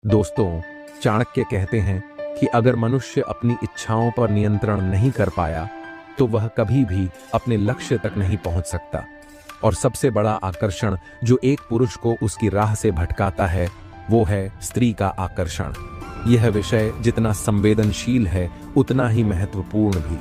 दोस्तों, चाणक्य कहते हैं कि अगर मनुष्य अपनी इच्छाओं पर नियंत्रण नहीं कर पाया तो वह कभी भी अपने लक्ष्य तक नहीं पहुंच सकता। और सबसे बड़ा आकर्षण जो एक पुरुष को उसकी राह से भटकाता है वो है स्त्री का आकर्षण। यह विषय जितना संवेदनशील है उतना ही महत्वपूर्ण भी,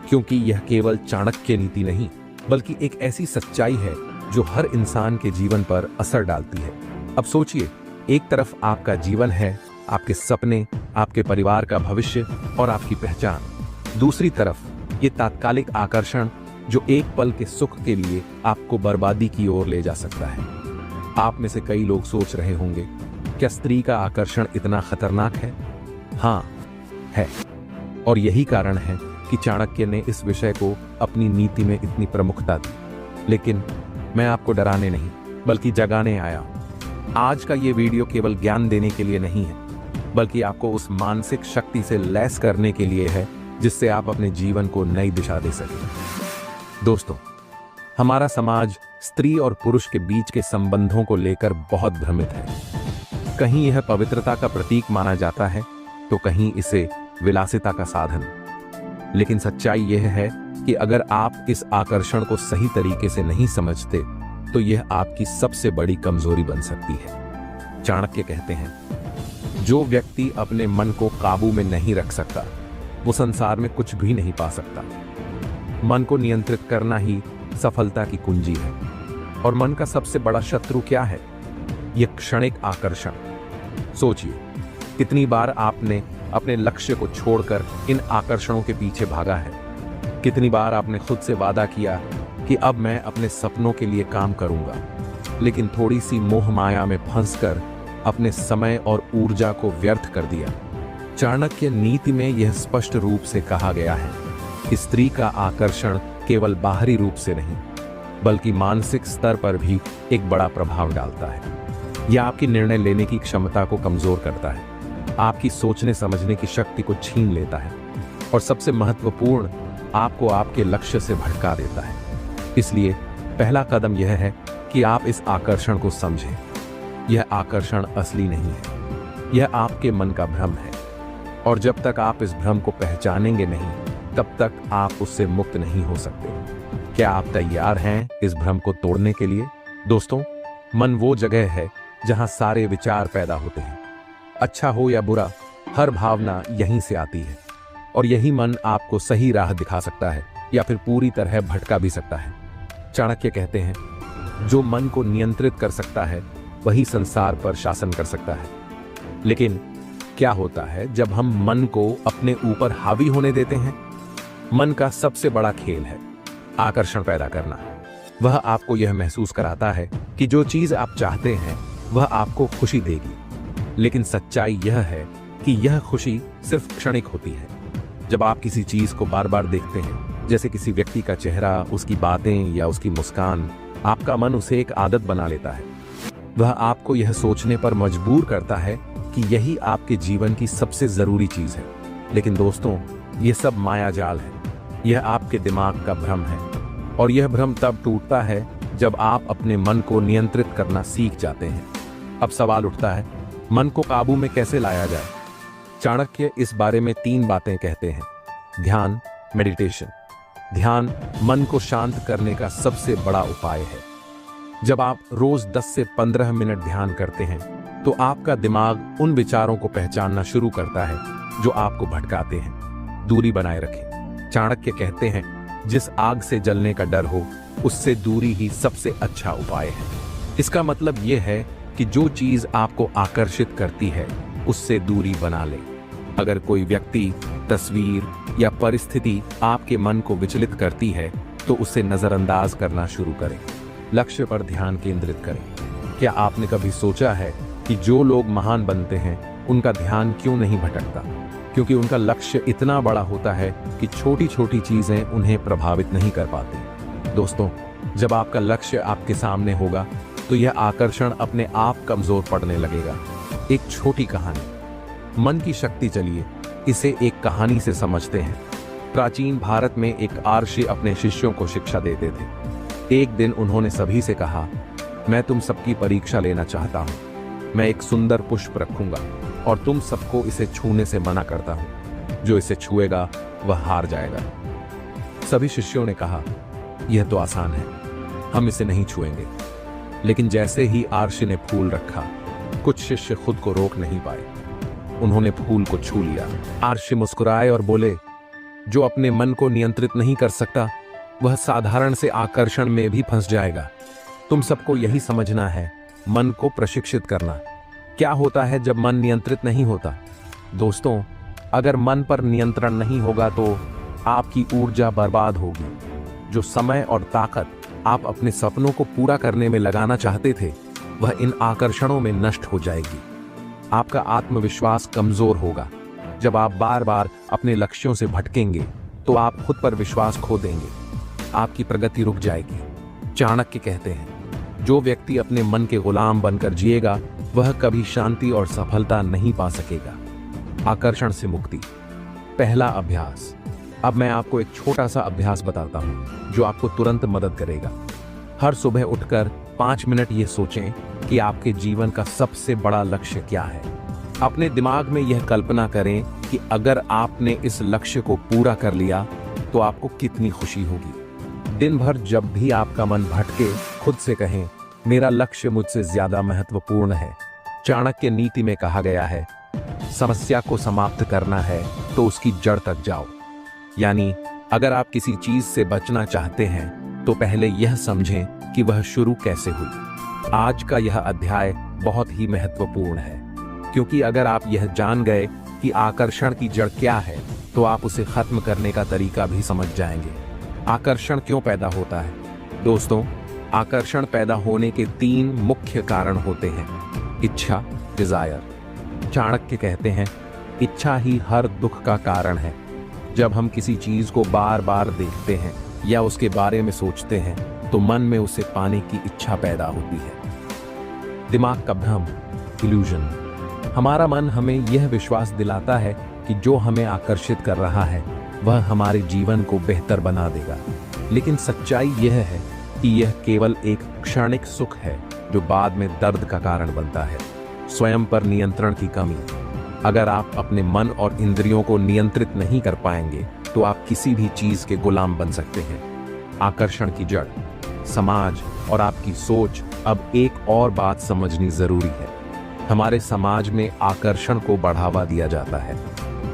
क्योंकि यह केवल चाणक्य नीति नहीं बल्कि एक ऐसी सच्चाई है जो हर इंसान के जीवन पर असर डालती है। अब सोचिए, एक तरफ आपका जीवन है, आपके सपने, आपके परिवार का भविष्य और आपकी पहचान। दूसरी तरफ ये तात्कालिक आकर्षण जो एक पल के सुख के लिए आपको बर्बादी की ओर ले जा सकता है। आप में से कई लोग सोच रहे होंगे, क्या स्त्री का आकर्षण इतना खतरनाक है? हाँ, है। और यही कारण है कि चाणक्य ने इस विषय को अपनी नीति में इतनी प्रमुखता दी। लेकिन मैं आपको डराने नहीं बल्कि जगाने आया हूं। आज का ये वीडियो केवल ज्ञान देने के लिए नहीं है, बल्कि आपको उस मानसिक शक्ति से लैस करने के लिए है जिससे आप अपने जीवन को नई दिशा दे सकें। दोस्तों, हमारा समाज स्त्री और पुरुष के बीच के संबंधों को लेकर बहुत भ्रमित है। कहीं यह पवित्रता का प्रतीक माना जाता है तो कहीं इसे विलासिता का साधन। लेकिन सच्चाई यह है कि अगर आप इस आकर्षण को सही तरीके से नहीं समझते तो यह आपकी सबसे बड़ी कमजोरी बन सकती है। चाणक्य कहते हैं, जो व्यक्ति अपने मन को काबू में नहीं रख सकता वो संसार में कुछ भी नहीं पा सकता। मन को नियंत्रित करना ही सफलता की कुंजी है। और मन का सबसे बड़ा शत्रु क्या है? यह क्षणिक आकर्षण। सोचिए, कितनी बार आपने अपने लक्ष्य को छोड़कर इन आकर्षणों के पीछे भागा है। कितनी बार आपने खुद से वादा किया कि अब मैं अपने सपनों के लिए काम करूंगा, लेकिन थोड़ी सी मोह माया में फंसकर अपने समय और ऊर्जा को व्यर्थ कर दिया। चाणक्य नीति में यह स्पष्ट रूप से कहा गया है कि स्त्री का आकर्षण केवल बाहरी रूप से नहीं बल्कि मानसिक स्तर पर भी एक बड़ा प्रभाव डालता है। यह आपकी निर्णय लेने की क्षमता को कमजोर करता है, आपकी सोचने समझने की शक्ति को छीन लेता है और सबसे महत्वपूर्ण, आपको आपके लक्ष्य से भटका देता है। इसलिए पहला कदम यह है कि आप इस आकर्षण को समझें। यह आकर्षण असली नहीं है, यह आपके मन का भ्रम है। और जब तक आप इस भ्रम को पहचानेंगे नहीं तब तक आप उससे मुक्त नहीं हो सकते। क्या आप तैयार हैं इस भ्रम को तोड़ने के लिए? दोस्तों, मन वो जगह है जहां सारे विचार पैदा होते हैं। अच्छा हो या बुरा, हर भावना यहीं से आती है। और यही मन आपको सही राह दिखा सकता है या फिर पूरी तरह भटका भी सकता है। चाणक्य कहते हैं, जो मन को नियंत्रित कर सकता है वही संसार पर शासन कर सकता है। लेकिन क्या होता है जब हम मन को अपने ऊपर हावी होने देते हैं? मन का सबसे बड़ा खेल है आकर्षण पैदा करना। वह आपको यह महसूस कराता है कि जो चीज आप चाहते हैं वह आपको खुशी देगी। लेकिन सच्चाई यह है कि यह खुशी सिर्फ क्षणिक होती है। जब आप किसी चीज को बार बार देखते हैं, जैसे किसी व्यक्ति का चेहरा, उसकी बातें या उसकी मुस्कान, आपका मन उसे एक आदत बना लेता है। वह आपको यह सोचने पर मजबूर करता है कि यही आपके जीवन की सबसे जरूरी चीज है। लेकिन दोस्तों, यह सब माया जाल है। यह आपके दिमाग का भ्रम है। और यह भ्रम तब टूटता है जब आप अपने मन को नियंत्रित करना सीख जाते हैं। अब सवाल उठता है, मन को काबू में कैसे लाया जाए? चाणक्य इस बारे में 3 बातें कहते हैं। ध्यान, मेडिटेशन। ध्यान मन को शांत करने का सबसे बड़ा उपाय है। जब आप रोज 10 से 15 मिनट ध्यान करते हैं तो आपका दिमाग उन विचारों को पहचानना शुरू करता है जो आपको भटकाते हैं। दूरी बनाए रखें। चाणक्य कहते हैं, जिस आग से जलने का डर हो उससे दूरी ही सबसे अच्छा उपाय है। इसका मतलब यह है कि जो चीज आपको आकर्षित करती है उससे दूरी बना लें। अगर कोई व्यक्ति, तस्वीर या परिस्थिति आपके मन को विचलित करती है तो उसे नजरअंदाज करना शुरू करें। लक्ष्य पर ध्यान केंद्रित करें। क्या आपने कभी सोचा है कि जो लोग महान बनते हैं उनका ध्यान क्यों नहीं भटकता? क्योंकि उनका लक्ष्य इतना बड़ा होता है कि छोटी छोटी चीजें उन्हें प्रभावित नहीं कर पाती। दोस्तों, जब आपका लक्ष्य आपके सामने होगा तो यह आकर्षण अपने आप कमजोर पड़ने लगेगा। एक छोटी कहानी, मन की शक्ति। चलिए इसे एक कहानी से समझते हैं। प्राचीन भारत में एक आर्षि अपने शिष्यों को शिक्षा देते थे। एक दिन उन्होंने सभी से कहा, मैं तुम सबकी परीक्षा लेना चाहता हूं। मैं एक सुंदर पुष्प रखूंगा और तुम सबको इसे छूने से मना करता हूं। जो इसे छुएगा वह हार जाएगा। सभी शिष्यों ने कहा, यह तो आसान है, हम इसे नहीं छुएंगे। लेकिन जैसे ही आर्षि ने फूल रखा, कुछ शिष्य खुद को रोक नहीं पाए। उन्होंने फूल को छू लिया। आर्षि मुस्कुराए और बोले, जो अपने मन को नियंत्रित नहीं कर सकता वह साधारण से आकर्षण में भी फंस जाएगा। तुम सबको यही समझना है, मन को प्रशिक्षित करना। क्या होता है जब मन नियंत्रित नहीं होता? दोस्तों, अगर मन पर नियंत्रण नहीं होगा तो आपकी ऊर्जा बर्बाद होगी। जो समय और ताकत आप अपने सपनों को पूरा करने में लगाना चाहते थे, वह इन आकर्षणों में नष्ट हो जाएगी। आपका आत्मविश्वास कमजोर होगा। जब आप बार बार अपने लक्ष्यों से भटकेंगे तो आप खुद पर विश्वास खो देंगे। आपकी प्रगति रुक जाएगी। चाणक्य कहते हैं, जो व्यक्ति अपने मन के गुलाम बनकर जिएगा वह कभी शांति और सफलता नहीं पा सकेगा। आकर्षण से मुक्ति। पहला अभ्यास। अब मैं आपको एक छोटा सा अभ्यास बताता हूं जो आपको तुरंत मदद करेगा। हर सुबह उठकर 5 मिनट ये सोचें कि आपके जीवन का सबसे बड़ा लक्ष्य क्या है। अपने दिमाग में यह कल्पना करें कि अगर आपने इस लक्ष्य को पूरा कर लिया तो आपको कितनी खुशी होगी। दिन भर जब भी आपका मन भटके, खुद से कहें, मेरा लक्ष्य मुझसे ज्यादा महत्वपूर्ण है। चाणक्य नीति में कहा गया है, समस्या को समाप्त करना है तो उसकी जड़ तक जाओ। यानी अगर आप किसी चीज से बचना चाहते हैं तो पहले यह समझें कि वह शुरू कैसे हुई। आज का यह अध्याय बहुत ही महत्वपूर्ण है, क्योंकि अगर आप यह जान गए कि आकर्षण की जड़ क्या है तो आप उसे खत्म करने का तरीका भी समझ जाएंगे। आकर्षण क्यों पैदा होता है? दोस्तों, आकर्षण पैदा होने के 3 मुख्य कारण होते हैं। इच्छा, डिजायर। चाणक्य कहते हैं, इच्छा ही हर दुख का कारण है। जब हम किसी चीज को बार बार देखते हैं या उसके बारे में सोचते हैं तो मन में उसे पाने की इच्छा पैदा होती है। दिमाग का भ्रम, इल्यूजन। हमारा मन हमें यह विश्वास दिलाता है कि जो हमें आकर्षित कर रहा है वह हमारे जीवन को बेहतर बना देगा। लेकिन सच्चाई यह है कि यह केवल एक क्षणिक सुख है जो बाद में दर्द का कारण बनता है। स्वयं पर नियंत्रण की कमी। अगर आप अपने मन और इंद्रियों को नियंत्रित नहीं कर पाएंगे तो आप किसी भी चीज के गुलाम बन सकते हैं। आकर्षण की जड़, समाज और आपकी सोच। अब एक और बात समझनी जरूरी है। हमारे समाज में आकर्षण को बढ़ावा दिया जाता है।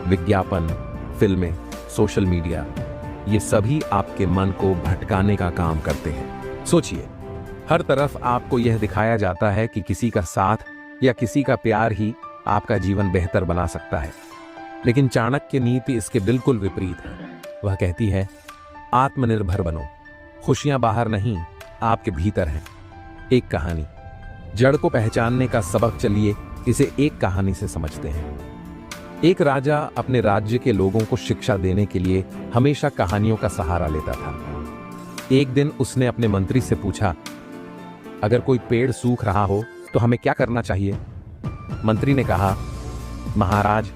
विज्ञापन, फिल्में, सोशल मीडिया, ये सभी आपके मन को भटकाने का काम करते हैं। सोचिए, हर तरफ आपको यह दिखाया जाता है कि किसी का साथ या किसी का प्यार ही आपका जीवन बेहतर बना सकता है। लेकिन चाणक्य नीति इसके बिल्कुल विपरीत है। वह कहती है, आत्मनिर्भर बनो। खुशियां बाहर नहीं, आपके भीतर हैं। एक कहानी। जड़ को पहचानने का सबक, चलिए इसे एक कहानी से समझते हैं। एक राजा अपने राज्य के लोगों को शिक्षा देने के लिए हमेशा कहानियों का सहारा लेता था। एक दिन उसने अपने मंत्री से पूछा, अगर कोई पेड़ सूख रहा हो तो हमें क्या करना चाहिए? मंत्री ने कहा, महाराज,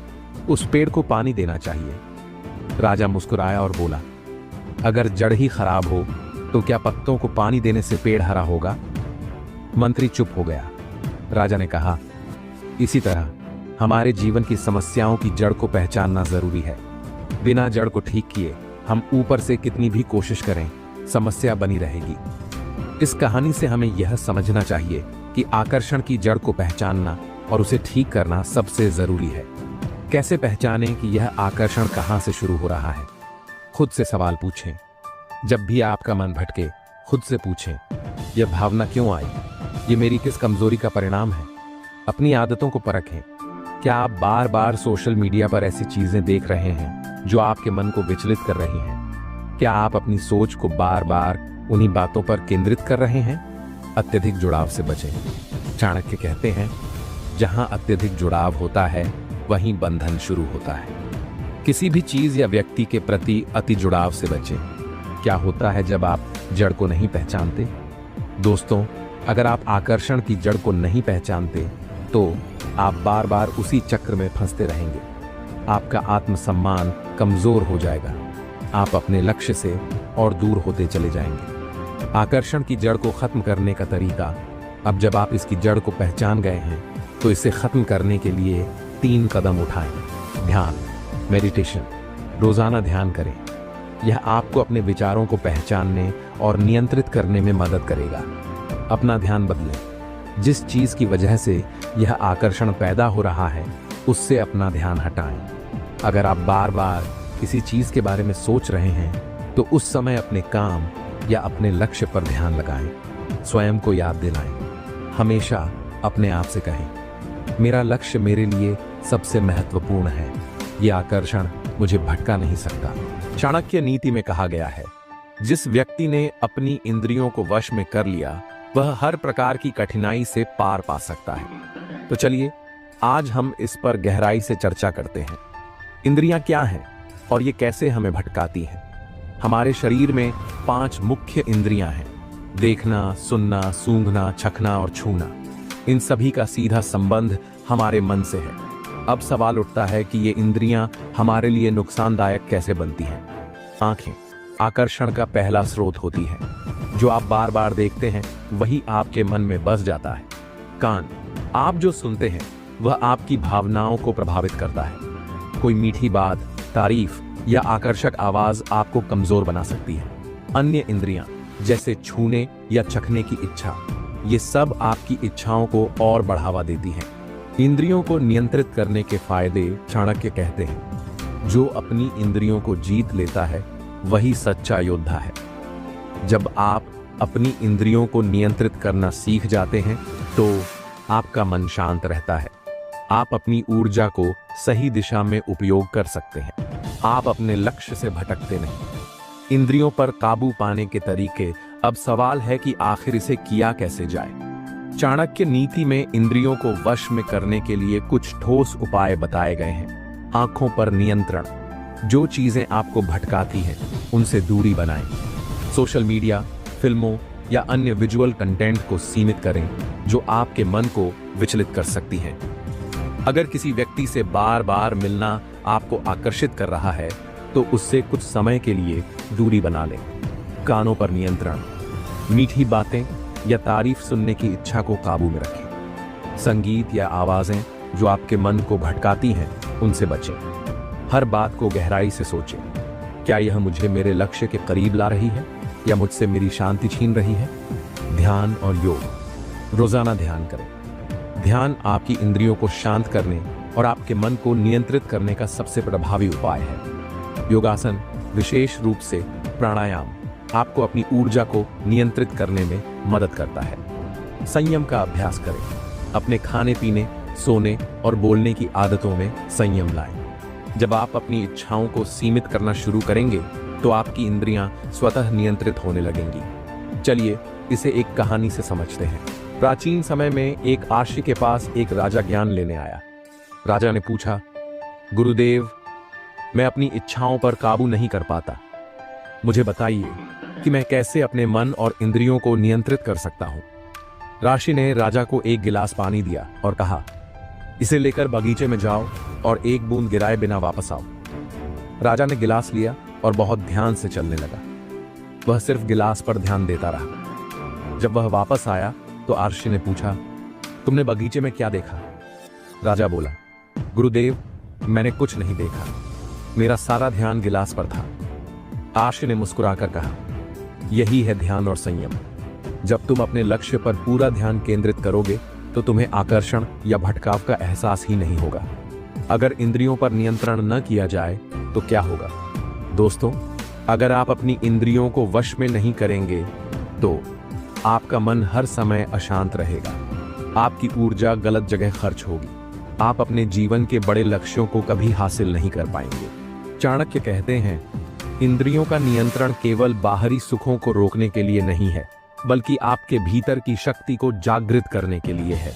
उस पेड़ को पानी देना चाहिए। राजा मुस्कुराया और बोला, अगर जड़ ही खराब हो तो क्या पत्तों को पानी देने से पेड़ हरा होगा? मंत्री चुप हो गया। राजा ने कहा, इसी तरह हमारे जीवन की समस्याओं की जड़ को पहचानना जरूरी है। बिना जड़ को ठीक किए हम ऊपर से कितनी भी कोशिश करें, समस्या बनी रहेगी। इस कहानी से हमें यह समझना चाहिए कि आकर्षण की जड़ को पहचानना और उसे ठीक करना सबसे जरूरी है। कैसे पहचानें कि यह आकर्षण कहां से शुरू हो रहा है? खुद से सवाल पूछें। जब भी आपका मन भटके, खुद से पूछें, यह भावना क्यों आई? ये मेरी किस कमजोरी का परिणाम है? अपनी आदतों को परखें। क्या आप बार बार सोशल मीडिया पर ऐसी चीजें देख रहे हैं जो आपके मन को विचलित कर रही हैं? क्या आप अपनी सोच को बार बार उन्हीं बातों पर केंद्रित कर रहे हैं? अत्यधिक जुड़ाव से बचें। चाणक्य कहते हैं, जहां अत्यधिक जुड़ाव होता है वहीं बंधन शुरू होता है। किसी भी चीज या व्यक्ति के प्रति अति जुड़ाव से बचें। क्या होता है जब आप जड़ को नहीं पहचानते? दोस्तों, अगर आप आकर्षण की जड़ को नहीं पहचानते तो आप बार बार उसी चक्र में फंसते रहेंगे। आपका आत्मसम्मान कमजोर हो जाएगा। आप अपने लक्ष्य से और दूर होते चले जाएंगे। आकर्षण की जड़ को खत्म करने का तरीका। अब जब आप इसकी जड़ को पहचान गए हैं तो इसे खत्म करने के लिए 3 कदम उठाएं। ध्यान, मेडिटेशन। रोजाना ध्यान करें। यह आपको अपने विचारों को पहचानने और नियंत्रित करने में मदद करेगा। अपना ध्यान बदलें। जिस चीज की वजह से यह आकर्षण पैदा हो रहा है, उससे अपना ध्यान हटाएं। अगर आप बार बार किसी चीज के बारे में सोच रहे हैं, तो उस समय अपने काम या अपने लक्ष्य पर ध्यान लगाएं। स्वयं को याद दिलाएं। हमेशा अपने आप से कहें, मेरा लक्ष्य मेरे लिए सबसे महत्वपूर्ण है। यह आकर्षण मुझे भटका नहीं सकता। चाणक्य नीति में कहा गया है, जिस व्यक्ति ने अपनी इंद्रियों को वश में कर लिया, वह हर प्रकार की कठिनाई से पार पा सकता है। तो चलिए आज हम इस पर गहराई से चर्चा करते हैं। इंद्रियां क्या हैं और ये कैसे हमें भटकाती हैं? हमारे शरीर में 5 मुख्य इंद्रियां हैं: देखना, सुनना, सूंघना, चखना और छूना। इन सभी का सीधा संबंध हमारे मन से है। अब सवाल उठता है कि ये इंद्रियां हमारे लिए नुकसानदायक कैसे बनती हैं? आंखें आकर्षण का पहला स्रोत होती है। जो आप बार बार देखते हैं, वही आपके मन में बस जाता है। कान, आप जो सुनते हैं वह आपकी भावनाओं को प्रभावित करता है। कोई मीठी बात, तारीफ या आकर्षक आवाज आपको कमजोर बना सकती है। अन्य इंद्रियां जैसे छूने या चखने की इच्छा, ये सब आपकी इच्छाओं को और बढ़ावा देती हैं। इंद्रियों को नियंत्रित करने के फायदे चाणक्य कहते हैं, जो अपनी इंद्रियों को जीत लेता है वही सच्चा योद्धा है। जब आप अपनी इंद्रियों को नियंत्रित करना सीख जाते हैं, तो आपका मन शांत रहता है। आप अपनी ऊर्जा को सही दिशा में उपयोग कर सकते हैं। आप अपने लक्ष्य से भटकते नहीं। इंद्रियों पर काबू पाने के तरीके। अब सवाल है कि आखिर इसे किया कैसे जाए? चाणक्य नीति में इंद्रियों को वश में करने के लिए कुछ ठोस उपाय बताए गए हैं। आंखों पर नियंत्रण। जो चीजें आपको भटकाती हैं, उनसे दूरी बनाएं। सोशल मीडिया, फिल्मों या अन्य विजुअल कंटेंट को सीमित करें, जो आपके मन को विचलित कर सकती हैं। अगर किसी व्यक्ति से बार बार मिलना आपको आकर्षित कर रहा है, तो उससे कुछ समय के लिए दूरी बना लें। कानों पर नियंत्रण। मीठी बातें या तारीफ सुनने की इच्छा को काबू में रखें। संगीत या आवाजें जो आपके मन को भटकाती हैं, उनसे बचें। हर बात को गहराई से सोचें। क्या यह मुझे मेरे लक्ष्य के करीब ला रही है या मुझसे मेरी शांति छीन रही है? ध्यान और योग। रोजाना ध्यान करें। ध्यान आपकी इंद्रियों को शांत करने और आपके मन को नियंत्रित करने का सबसे प्रभावी उपाय है। योगासन, विशेष रूप से प्राणायाम, आपको अपनी ऊर्जा को नियंत्रित करने में मदद करता है। संयम का अभ्यास करें। अपने खाने पीने, सोने और बोलने की आदतों में संयम लाएं। जब आप अपनी इच्छाओं को सीमित करना शुरू करेंगे, तो आपकी इंद्रियां स्वतः नियंत्रित होने लगेंगी। चलिए इसे एक कहानी से समझते हैं। प्राचीन समय में एक आशी के पास एक राजा ज्ञान लेने आया। राजा ने पूछा, गुरुदेव, मैं अपनी इच्छाओं पर काबू नहीं कर पाता। मुझे बताइए कि मैं कैसे अपने मन और इंद्रियों को नियंत्रित कर सकता हूं। राशि ने राजा को एक गिलास पानी दिया और कहा, इसे लेकर बगीचे में जाओ और एक बूंद गिराए बिना वापस आओ। राजा ने गिलास लिया और बहुत ध्यान से चलने लगा। वह सिर्फ गिलास पर ध्यान देता रहा। जब वह वापस आया, तो आर्षि ने पूछा, तुमने बगीचे में क्या देखा? राजा बोला, गुरुदेव, मैंने कुछ नहीं देखा। मेरा सारा ध्यान गिलास पर था। आर्षि ने मुस्कुराकर कहा, यही है ध्यान और संयम। जब तुम अपने लक्ष्य पर पूरा ध्यान केंद्रित करोगे, तो तुम्हें आकर्षण या भटकाव का एहसास ही नहीं होगा। अगर इंद्रियों पर नियंत्रण न किया जाए, तो क्या होगा? दोस्तों, अगर आप अपनी इंद्रियों को वश में नहीं करेंगे, तो आपका मन हर समय अशांत रहेगा। आपकी ऊर्जा गलत जगह खर्च होगी। आप अपने जीवन के बड़े लक्ष्यों को कभी हासिल नहीं कर पाएंगे। चाणक्य कहते हैं, इंद्रियों का नियंत्रण केवल बाहरी सुखों को रोकने के लिए नहीं है, बल्कि आपके भीतर की शक्ति को जागृत करने के लिए है।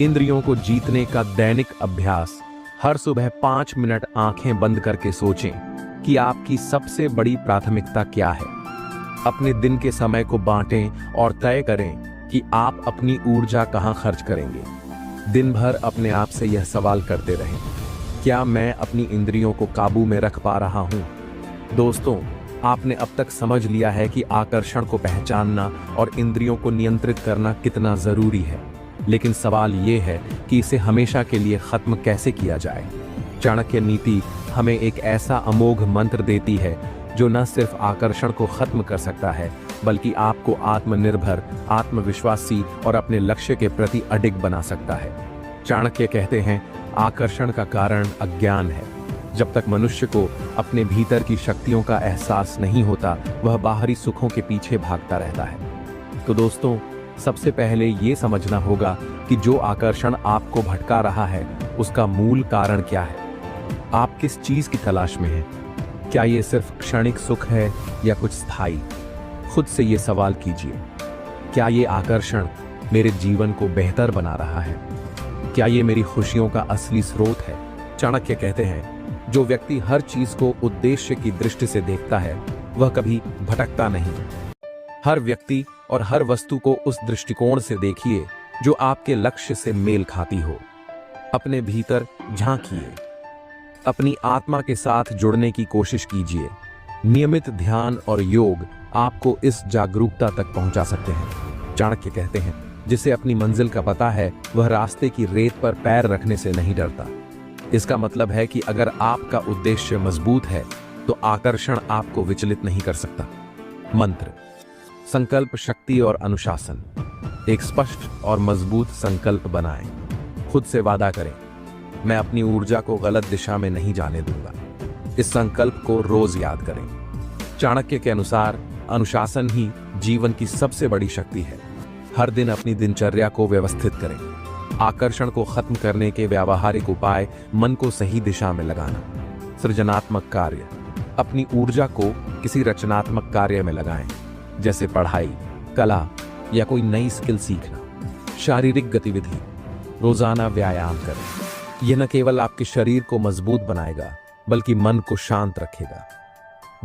इंद्रियों को जीतने का दैनिक अभ्यास। हर सुबह 5 मिनट आंखें बंद करके सोचें कि आपकी सबसे बड़ी प्राथमिकता क्या है। अपने दिन के समय को बांटें और तय करें कि आप अपनी ऊर्जा कहां खर्च करेंगे। दिन भर अपने आप से यह सवाल करते रहें, क्या मैं अपनी इंद्रियों को काबू में रख पा रहा हूं? दोस्तों, आपने अब तक समझ लिया है कि आकर्षण को पहचानना और इंद्रियों को नियंत्रित करना कितना जरूरी है। लेकिन सवाल ये है कि इसे हमेशा के लिए खत्म कैसे किया जाए। चाणक्य नीति हमें एक ऐसा अमोघ मंत्र देती है जो न सिर्फ आकर्षण को खत्म कर सकता है, बल्कि आपको आत्मनिर्भर, आत्मविश्वासी और अपने लक्ष्य के प्रति अडिग बना सकता है। चाणक्य कहते हैं, आकर्षण का कारण अज्ञान है। जब तक मनुष्य को अपने भीतर की शक्तियों का एहसास नहीं होता, वह बाहरी सुखों के पीछे भागता रहता है। तो दोस्तों, सबसे पहले ये समझना होगा कि जो आकर्षण आपको भटका रहा है, उसका मूल कारण क्या है। आप किस चीज की तलाश में हैं? क्या ये सिर्फ क्षणिक सुख है या कुछ स्थायी? खुद से ये सवाल कीजिए। क्या ये आकर्षण मेरे जीवन को बेहतर बना रहा है? क्या ये मेरी खुशियों का असली स्रोत है? चाणक्य कहते हैं, जो व्यक्ति हर चीज को उद्देश्य की दृष्टि से देखता है, वह कभी भटकता नहीं। हर व्यक्ति और हर वस्तु को उस दृष्टिकोण से देखिए जो आपके लक्ष्य से मेल खाती हो। अपने भीतर झांकिए, अपनी आत्मा के साथ जुड़ने की कोशिश कीजिए। नियमित ध्यान और योग आपको इस जागरूकता तक पहुंचा सकते हैं। चाणक्य कहते हैं, जिसे अपनी मंजिल का पता है, वह रास्ते की रेत पर पैर रखने से नहीं डरता। इसका मतलब है कि अगर आपका उद्देश्य मजबूत है, तो आकर्षण आपको विचलित नहीं कर सकता। मंत्र, संकल्प, शक्ति और अनुशासन। एक स्पष्ट और मजबूत संकल्प बनाएं। खुद से वादा करें, मैं अपनी ऊर्जा को गलत दिशा में नहीं जाने दूंगा। इस संकल्प को रोज याद करें। चाणक्य के अनुसार अनुशासन ही जीवन की सबसे बड़ी शक्ति है। हर दिन अपनी दिनचर्या को व्यवस्थित करें। आकर्षण को खत्म करने के व्यावहारिक उपाय, मन को सही दिशा में लगाना। सृजनात्मक कार्य, अपनी ऊर्जा को किसी रचनात्मक कार्य में लगाएं, जैसे पढ़ाई, कला या कोई नई स्किल सीखना। शारीरिक गतिविधि, रोजाना व्यायाम करें। यह न केवल आपके शरीर को मजबूत बनाएगा, बल्कि मन को शांत रखेगा।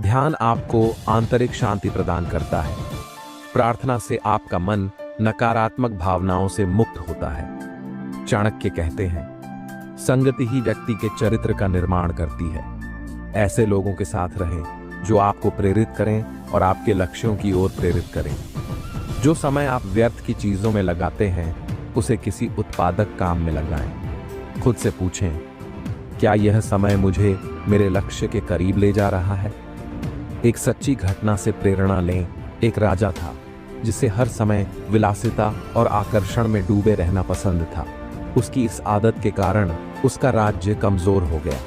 ध्यान आपको आंतरिक शांति प्रदान करता है। प्रार्थना से आपका मन नकारात्मक भावनाओं से मुक्त होता है। चाणक्य कहते हैं, संगति ही व्यक्ति के चरित्र का निर्माण करती है। ऐसे लोगों के साथ रहें जो आपको प्रेरित करें और आपके लक्ष्यों की ओर प्रेरित करें। जो समय आप व्यर्थ की चीजों में लगाते हैं, उसे किसी उत्पादक काम में लगाएं। खुद से पूछें, क्या यह समय मुझे मेरे लक्ष्य के करीब ले जा रहा है? एक सच्ची घटना से प्रेरणा लें। एक राजा था जिसे हर समय विलासिता और आकर्षण में डूबे रहना पसंद था। उसकी इस आदत के कारण उसका राज्य कमजोर हो गया।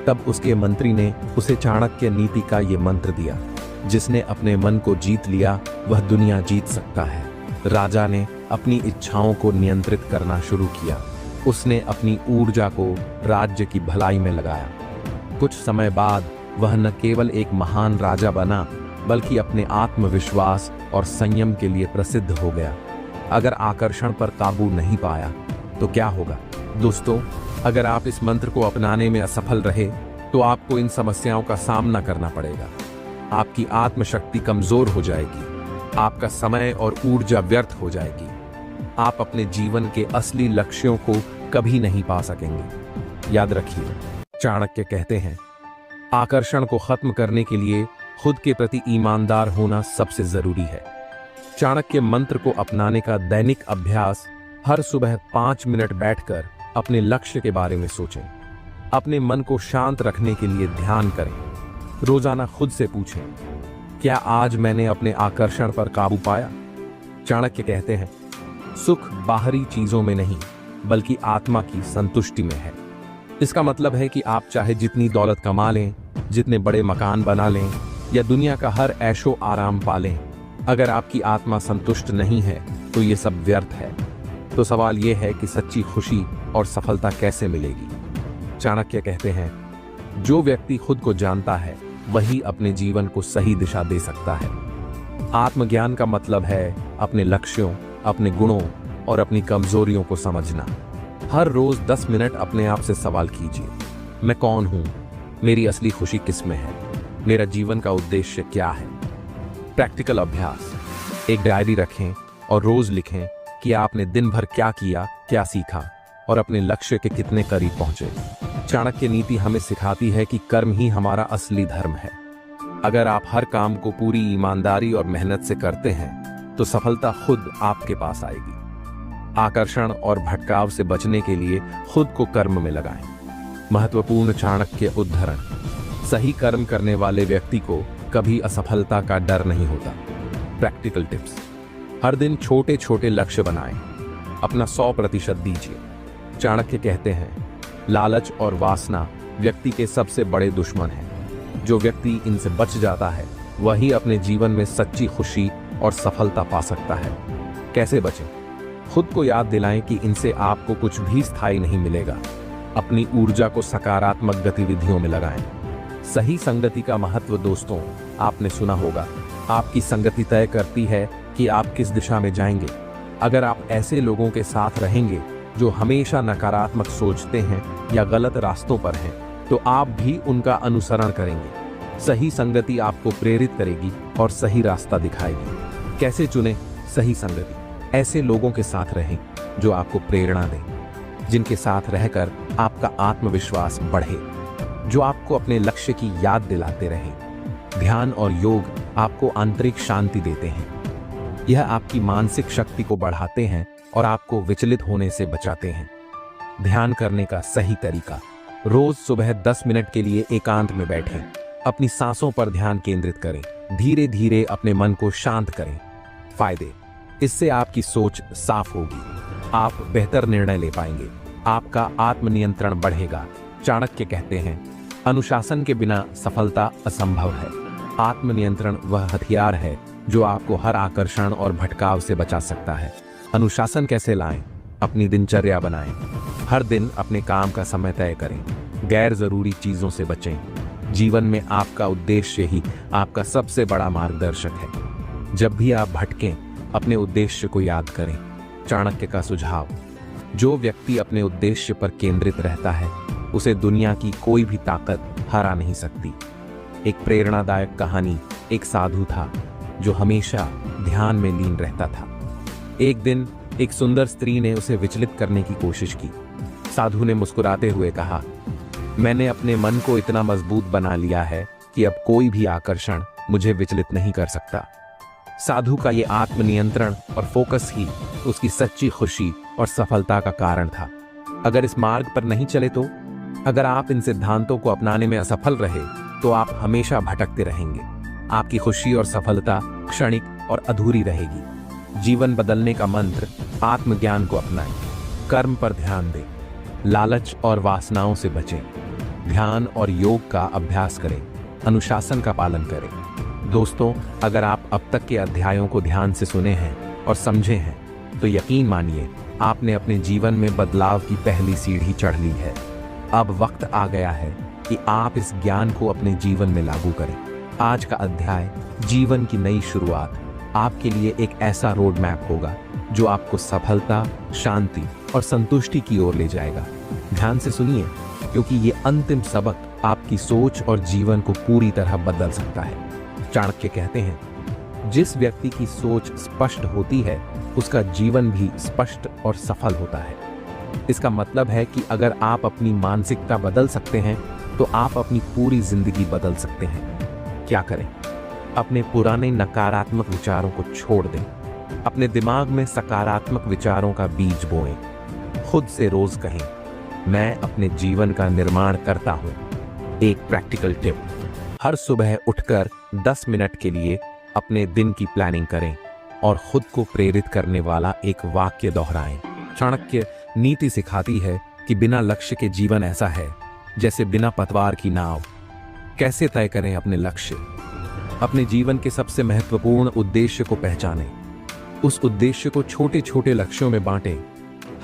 तब उसके मंत्री ने उसे चाणक्य नीति का ये मंत्र दिया, जिसने अपने मन को जीत लिया, वह दुनिया जीत सकता है। राजा ने अपनी इच्छाओं को नियंत्रित करना शुरू किया। उसने अपनी ऊर्जा को राज्य की भलाई में लगाया। कुछ समय बाद वह न केवल एक महान राजा बना, बल्कि अपने आत्मविश्वास और संयम के लिए प्रसिद्ध हो गया। अगर आकर्षण पर काबू नहीं पाया तो क्या होगा? दोस्तों, अगर आप इस मंत्र को अपनाने में असफल रहे, तो आपको इन समस्याओं का सामना करना पड़ेगा। आपकी आत्मशक्ति कमजोर हो जाएगी, आपका समय और ऊर्जा व्यर्थ हो जाएगी। आप अपने जीवन के असली लक्ष्यों को कभी नहीं पा सकेंगे। याद रखिए, चाणक्य कहते हैं, आकर्षण को खत्म करने के लिए खुद के प्रति ईमानदार होना सबसे जरूरी है। चाणक्य मंत्र को अपनाने का दैनिक अभ्यास, हर सुबह 5 मिनट बैठकर अपने लक्ष्य के बारे में सोचें। अपने मन को शांत रखने के लिए ध्यान करें। रोजाना खुद से पूछें, क्या आज मैंने अपने आकर्षण पर काबू पाया? चाणक्य कहते हैं, सुख बाहरी चीजों में नहीं, बल्कि आत्मा की संतुष्टि में है। इसका मतलब है कि आप चाहे जितनी दौलत कमा लें, जितने बड़े मकान बना लें या दुनिया का हर ऐशो आराम पा लें, अगर आपकी आत्मा संतुष्ट नहीं है तो ये सब व्यर्थ है। तो सवाल ये है कि सच्ची खुशी और सफलता कैसे मिलेगी? चाणक्य कहते हैं, जो व्यक्ति खुद को जानता है, वही अपने जीवन को सही दिशा दे सकता है। आत्मज्ञान का मतलब है अपने लक्ष्यों, अपने गुणों और अपनी कमजोरियों को समझना। हर रोज 10 मिनट अपने आप से सवाल कीजिए, मैं कौन हूं? मेरी असली खुशी किस में है? मेरा जीवन का उद्देश्य क्या है? प्रैक्टिकल अभ्यास, एक डायरी रखें और रोज लिखें कि आपने दिन भर क्या किया, क्या सीखा और अपने लक्ष्य के कितने करीब पहुंचे। चाणक्य नीति हमें सिखाती है कि कर्म ही हमारा असली धर्म है। अगर आप हर काम को पूरी ईमानदारी और मेहनत से करते हैं, तो सफलता खुद आपके पास आएगी। आकर्षण और भटकाव से बचने के लिए खुद को कर्म में लगाएं। महत्वपूर्ण चाणक्य उद्धरण। सही कर्म करने वाले व्यक्ति को कभी असफलता का डर नहीं होता। Practical tips. हर दिन छोटे छोटे लक्ष्य बनाएं। अपना 100% दीजिए। चाणक्य कहते हैं, लालच और वासना व्यक्ति के सबसे बड़े दुश्मन हैं। जो व्यक्ति इनसे बच जाता है वही अपने जीवन में सच्ची खुशी और सफलता पा सकता है। कैसे बचें? खुद को याद दिलाएं कि इनसे आपको कुछ भी स्थायी नहीं मिलेगा। अपनी ऊर्जा को सकारात्मक गतिविधियों में लगाएं। सही संगति का महत्व दोस्तों, आपने सुना होगा, आपकी संगति तय करती है कि आप किस दिशा में जाएंगे। अगर आप ऐसे लोगों के साथ रहेंगे जो हमेशा नकारात्मक सोचते हैं या गलत रास्तों पर हैं, तो आप भी उनका अनुसरण करेंगे। सही संगति आपको प्रेरित करेगी और सही रास्ता दिखाएगी। कैसे चुनें सही संगति? ऐसे लोगों के साथ रहें जो आपको प्रेरणा दें, जिनके साथ रहकर आपका आत्मविश्वास बढ़े, जो आपको अपने लक्ष्य की याद दिलाते रहें। ध्यान और योग आपको आंतरिक शांति देते हैं। यह आपकी मानसिक शक्ति को बढ़ाते हैं और आपको विचलित होने से बचाते हैं। ध्यान करने का सही तरीका। रोज सुबह 10 मिनट के लिए एकांत में बैठें। अपनी सांसों पर ध्यान केंद्रित करें। धीरे धीरे अपने मन को शांत करें। फायदे। इससे आपकी सोच साफ होगी, आप बेहतर निर्णय ले पाएंगे, आपका आत्मनियंत्रण बढ़ेगा। चाणक्य कहते हैं, अनुशासन के बिना सफलता असंभव है। आत्मनियंत्रण वह हथियार है जो आपको हर आकर्षण और भटकाव से बचा सकता है। अनुशासन कैसे लाएं? अपनी दिनचर्या बनाएं। हर दिन अपने काम का समय तय करें। गैर जरूरी चीजों से बचें। जीवन में आपका उद्देश्य ही आपका सबसे बड़ा मार्गदर्शक है। जब भी आप भटकें, अपने उद्देश्य को याद करें। चाणक्य का सुझाव। जो व्यक्ति अपने उद्देश्य पर केंद्रित रहता है उसे दुनिया की कोई भी ताकत हरा नहीं सकती। एक प्रेरणादायक कहानी। एक साधु था जो हमेशा ध्यान में लीन रहता था। एक दिन एक सुंदर स्त्री ने उसे विचलित करने की कोशिश की। साधु ने मुस्कुराते हुए कहा, मैंने अपने मन को इतना मजबूत बना लिया है कि अब कोई भी आकर्षण मुझे विचलित नहीं कर सकता। साधु का ये आत्मनियंत्रण और फोकस ही उसकी सच्ची खुशी और सफलता का कारण था। अगर इस मार्ग पर नहीं चले तो, अगर आप इन सिद्धांतों को अपनाने में असफल रहे तो आप हमेशा भटकते रहेंगे। आपकी खुशी और सफलता क्षणिक और अधूरी रहेगी। जीवन बदलने का मंत्र, आत्मज्ञान को अपनाएं। कर्म पर ध्यान दें। लालच और वासनाओं से बचें। ध्यान और योग का अभ्यास करें। अनुशासन का पालन करें। दोस्तों, अगर आप अब तक के अध्यायों को ध्यान से सुने हैं और समझे हैं तो यकीन मानिए आपने अपने जीवन में बदलाव की पहली सीढ़ी चढ़ ली है। अब वक्त आ गया है कि आप इस ज्ञान को अपने जीवन में लागू करें। आज का अध्याय, जीवन की नई शुरुआत, आपके लिए एक ऐसा रोड मैप होगा जो आपको सफलता, शांति और संतुष्टि की ओर ले जाएगा। ध्यान से सुनिए, क्योंकि ये अंतिम सबक आपकी सोच और जीवन को पूरी तरह बदल सकता है। चाणक्य कहते हैं, जिस व्यक्ति की सोच स्पष्ट होती है उसका जीवन भी स्पष्ट और सफल होता है। इसका मतलब है कि अगर आप अपनी मानसिकता बदल सकते हैं तो आप अपनी पूरी जिंदगी बदल सकते हैं। क्या करें? अपने पुराने नकारात्मक विचारों को छोड़ दें। अपने दिमाग में सकारात्मक विचारों का बीज बोएं। खुद से रोज कहें, मैं अपने जीवन का निर्माण करता हूं। एक प्रैक्टिकल टिप, हर सुबह उठकर 10 मिनट के लिए अपने दिन की प्लानिंग करें और खुद को प्रेरित करने वाला एक वाक्य दोहराएं। चाणक्य नीति सिखाती है कि बिना लक्ष्य के जीवन ऐसा है जैसे बिना पतवार की नाव। कैसे तय करें अपने लक्ष्य? अपने जीवन के सबसे महत्वपूर्ण उद्देश्य को पहचानें। उस उद्देश्य को छोटे छोटे लक्ष्यों में बांटें।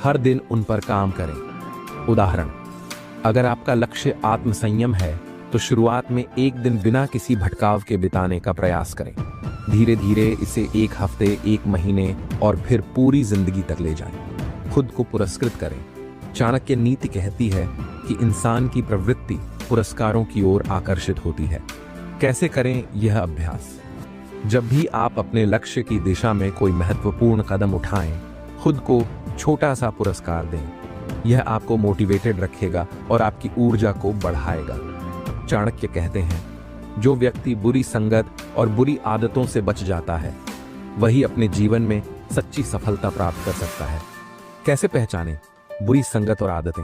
हर दिन उन पर काम करें। उदाहरण, अगर आपका लक्ष्य आत्मसंयम है तो शुरुआत में एक दिन बिना किसी भटकाव के बिताने का प्रयास करें। धीरे धीरे इसे 1 हफ्ते, 1 महीने और फिर पूरी जिंदगी तक ले जाएं। खुद को पुरस्कृत करें। चाणक्य नीति कहती है कि इंसान की प्रवृत्ति पुरस्कारों की ओर आकर्षित होती है। कैसे करें यह अभ्यास? जब भी आप अपने लक्ष्य की दिशा में कोई महत्वपूर्ण कदम उठाएं, खुद को छोटा सा पुरस्कार दें। यह आपको मोटिवेटेड रखेगा और आपकी ऊर्जा को बढ़ाएगा। चाणक्य कहते हैं, जो व्यक्ति बुरी संगत और बुरी आदतों से बच जाता है वही अपने जीवन में सच्ची सफलता प्राप्त कर सकता है। कैसे पहचानें बुरी संगत और आदतें?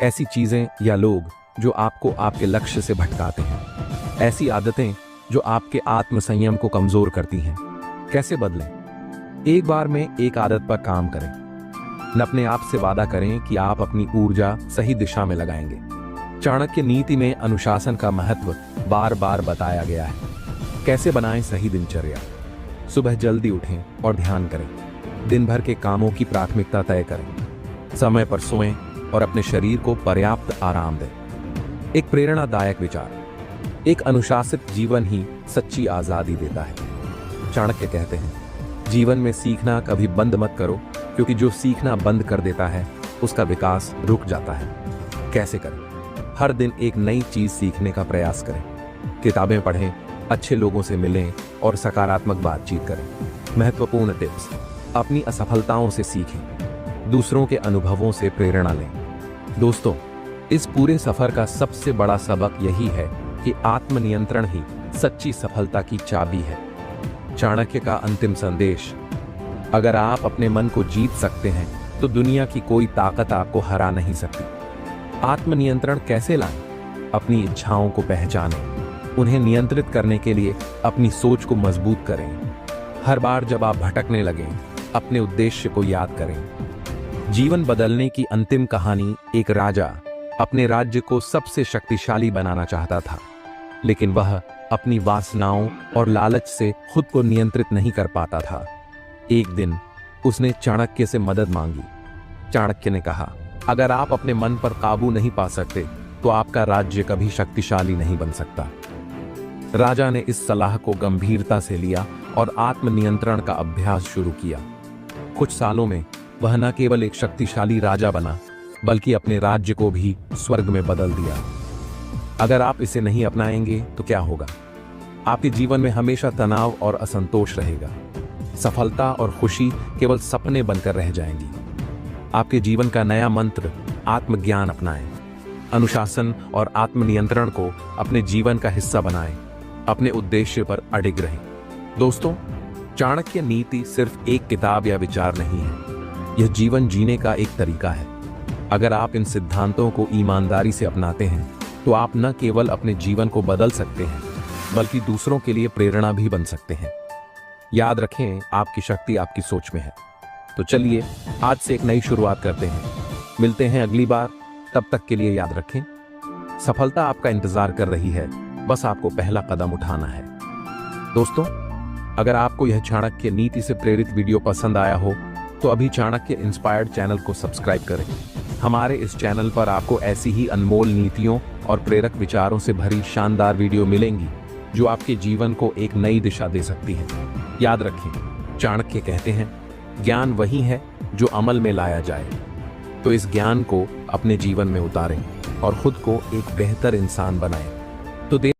ऐसी चीजें या लोग जो आपको आपके लक्ष्य से भटकाते हैं, ऐसी आदतें जो आपके आत्म संयम को कमजोर करती हैं, कैसे बदलें? एक बार में एक आदत पर काम करें। न अपने आप से वादा करें कि आप अपनी ऊर्जा सही दिशा में लगाएंगे। चाणक्य नीति में अनुशासन का महत्व बार बार बताया गया है। कैसे बनाएं सही दिनचर्या? सुबह जल्दी उठें और ध्यान करें। दिन भर के कामों की प्राथमिकता तय करें। समय पर सोएं और अपने शरीर को पर्याप्त आराम दें। एक प्रेरणादायक विचार, एक अनुशासित जीवन ही सच्ची आजादी देता है। चाणक्य कहते हैं, जीवन में सीखना कभी बंद मत करो, क्योंकि जो सीखना बंद कर देता है उसका विकास रुक जाता है। कैसे करें? हर दिन एक नई चीज सीखने का प्रयास करें। किताबें पढ़ें, अच्छे लोगों से मिलें और सकारात्मक बातचीत करें। महत्वपूर्ण टिप्स, अपनी असफलताओं से सीखें, दूसरों के अनुभवों से प्रेरणा लें। दोस्तों, इस पूरे सफर का सबसे बड़ा सबक यही है कि आत्मनियंत्रण ही सच्ची सफलता की चाबी है। चाणक्य का अंतिम संदेश, अगर आप अपने मन को जीत सकते हैं तो दुनिया की कोई ताकत आपको हरा नहीं सकती। आत्मनियंत्रण कैसे लाएं? अपनी इच्छाओं को पहचानें, उन्हें नियंत्रित करने के लिए अपनी सोच को मजबूत करें। हर बार जब आप भटकने लगें, अपने उद्देश्य को याद करें। जीवन बदलने की अंतिम कहानी, एक राजा अपने राज्य को सबसे शक्तिशाली बनाना चाहता था, लेकिन वह अपनी वासनाओं और लालच से खुद को नियंत्रित नहीं कर पाता था। एक दिन उसने चाणक्य से मदद मांगी। चाणक्य ने कहा, अगर आप अपने मन पर काबू नहीं पा सकते तो आपका राज्य कभी शक्तिशाली नहीं बन सकता। राजा ने इस सलाह को गंभीरता से लिया और आत्मनियंत्रण का अभ्यास शुरू किया। कुछ सालों में वह न केवल एक शक्तिशाली राजा बना, बल्कि अपने राज्य को भी स्वर्ग में बदल दिया। अगर आप इसे नहीं अपनाएंगे तो क्या होगा? आपके जीवन में हमेशा तनाव और असंतोष रहेगा। सफलता और खुशी केवल सपने बनकर रह जाएंगी। आपके जीवन का नया मंत्र, आत्मज्ञान अपनाएं। अनुशासन और आत्मनियंत्रण को अपने जीवन का हिस्सा बनाएं। अपने उद्देश्य पर अडिग रहें। दोस्तों, चाणक्य नीति सिर्फ एक किताब या विचार नहीं है, यह जीवन जीने का एक तरीका है। अगर आप इन सिद्धांतों को ईमानदारी से अपनाते हैं तो आप न केवल अपने जीवन को बदल सकते हैं, बल्कि दूसरों के लिए प्रेरणा भी बन सकते हैं। याद रखें, आपकी शक्ति आपकी सोच में है। तो चलिए आज से एक नई शुरुआत करते हैं। मिलते हैं अगली बार। तब तक के लिए याद रखें, सफलता आपका इंतजार कर रही है, बस आपको पहला कदम उठाना है। दोस्तों, अगर आपको यह चाणक्य नीति से प्रेरित वीडियो पसंद आया हो तो अभी चाणक्य इंस्पायर्ड चैनल को सब्सक्राइब करें। हमारे इस चैनल पर आपको ऐसी ही अनमोल नीतियों और प्रेरक विचारों से भरी शानदार वीडियो मिलेंगी जो आपके जीवन को एक नई दिशा दे सकती है। याद रखें, चाणक्य कहते हैं, ज्ञान वही है जो अमल में लाया जाए। तो इस ज्ञान को अपने जीवन में उतारें और खुद को एक बेहतर इंसान बनाएं। तो